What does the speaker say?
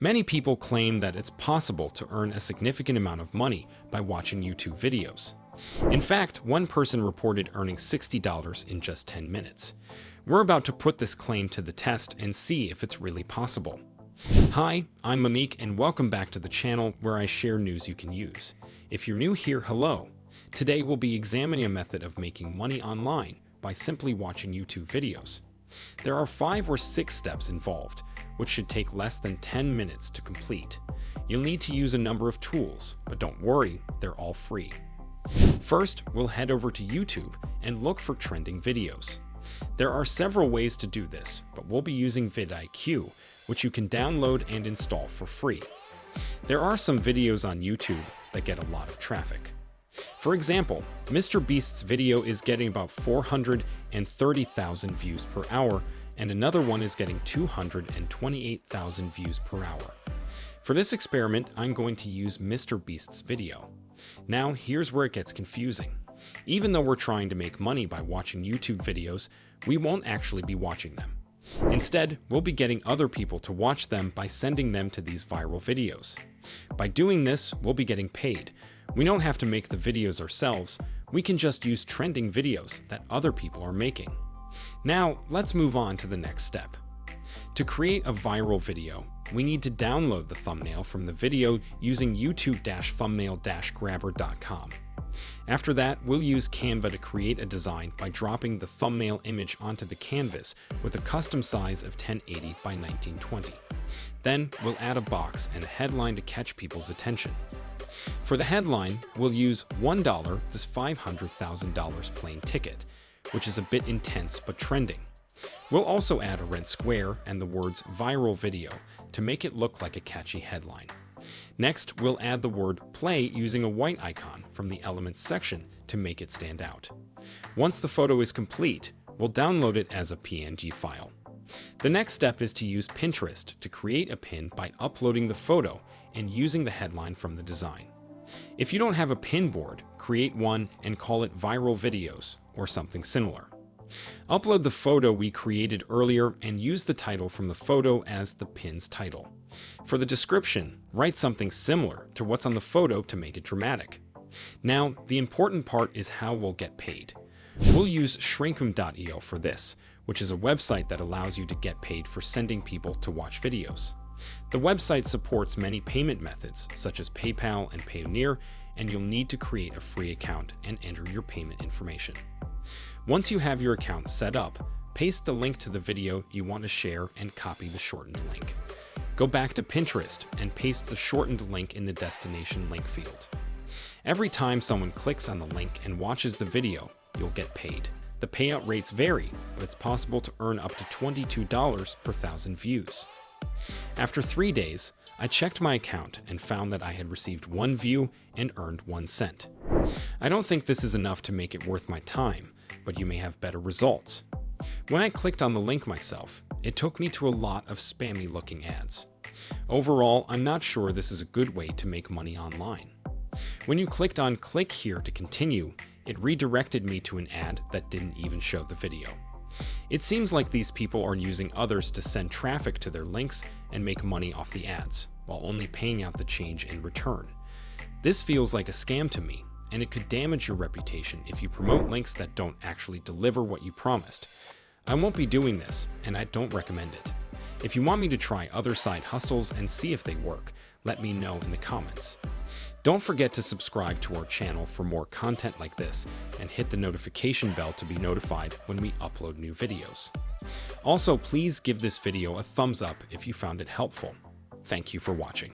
Many people claim that it's possible to earn a significant amount of money by watching YouTube videos. In fact, one person reported earning $60 in just 10 minutes. We're about to put this claim to the test and see if it's really possible. Hi, I'm Mamik and welcome back to the channel where I share news you can use. If you're new here, hello. Today we'll be examining a method of making money online by simply watching YouTube videos. There are 5 or 6 steps involved, which should take less than 10 minutes to complete. You'll need to use a number of tools, but don't worry, they're all free. First, we'll head over to YouTube and look for trending videos. There are several ways to do this, but we'll be using vidIQ, which you can download and install for free. There are some videos on YouTube that get a lot of traffic. For example, Mr. Beast's video is getting about 430,000 views per hour, and another one is getting 228,000 views per hour. For this experiment, I'm going to use Mr. Beast's video. Now, here's where it gets confusing. Even though we're trying to make money by watching YouTube videos, we won't actually be watching them. Instead, we'll be getting other people to watch them by sending them to these viral videos. By doing this, we'll be getting paid. We don't have to make the videos ourselves, we can just use trending videos that other people are making. Now, let's move on to the next step. To create a viral video, we need to download the thumbnail from the video using youtube-thumbnail-grabber.com. After that, we'll use Canva to create a design by dropping the thumbnail image onto the canvas with a custom size of 1080 by 1920. Then, we'll add a box and a headline to catch people's attention. For the headline, we'll use $1 this $500,000 plane ticket, which is a bit intense but trending. We'll also add a red square and the words viral video to make it look like a catchy headline. Next, we'll add the word play using a white icon from the elements section to make it stand out. Once the photo is complete, we'll download it as a PNG file. The next step is to use Pinterest to create a pin by uploading the photo and using the headline from the design. If you don't have a pin board, create one and call it viral videos or something similar. Upload the photo we created earlier and use the title from the photo as the pin's title. For the description, write something similar to what's on the photo to make it dramatic. Now, the important part is how we'll get paid. We'll use shrinkum.io for this, which is a website that allows you to get paid for sending people to watch videos. The website supports many payment methods, such as PayPal and Payoneer, and you'll need to create a free account and enter your payment information. Once you have your account set up, paste the link to the video you want to share and copy the shortened link. Go back to Pinterest and paste the shortened link in the destination link field. Every time someone clicks on the link and watches the video, you'll get paid. The payout rates vary, but it's possible to earn up to $22 per 1,000 views. After 3 days, I checked my account and found that I had received 1 view and earned 1 cent. I don't think this is enough to make it worth my time, but you may have better results. When I clicked on the link myself, it took me to a lot of spammy-looking ads. Overall, I'm not sure this is a good way to make money online. When you clicked on click here to continue, it redirected me to an ad that didn't even show the video. It seems like these people are using others to send traffic to their links and make money off the ads, while only paying out the change in return. This feels like a scam to me, and it could damage your reputation if you promote links that don't actually deliver what you promised. I won't be doing this, and I don't recommend it. If you want me to try other side hustles and see if they work, let me know in the comments. Don't forget to subscribe to our channel for more content like this and hit the notification bell to be notified when we upload new videos. Also, please give this video a thumbs up if you found it helpful. Thank you for watching.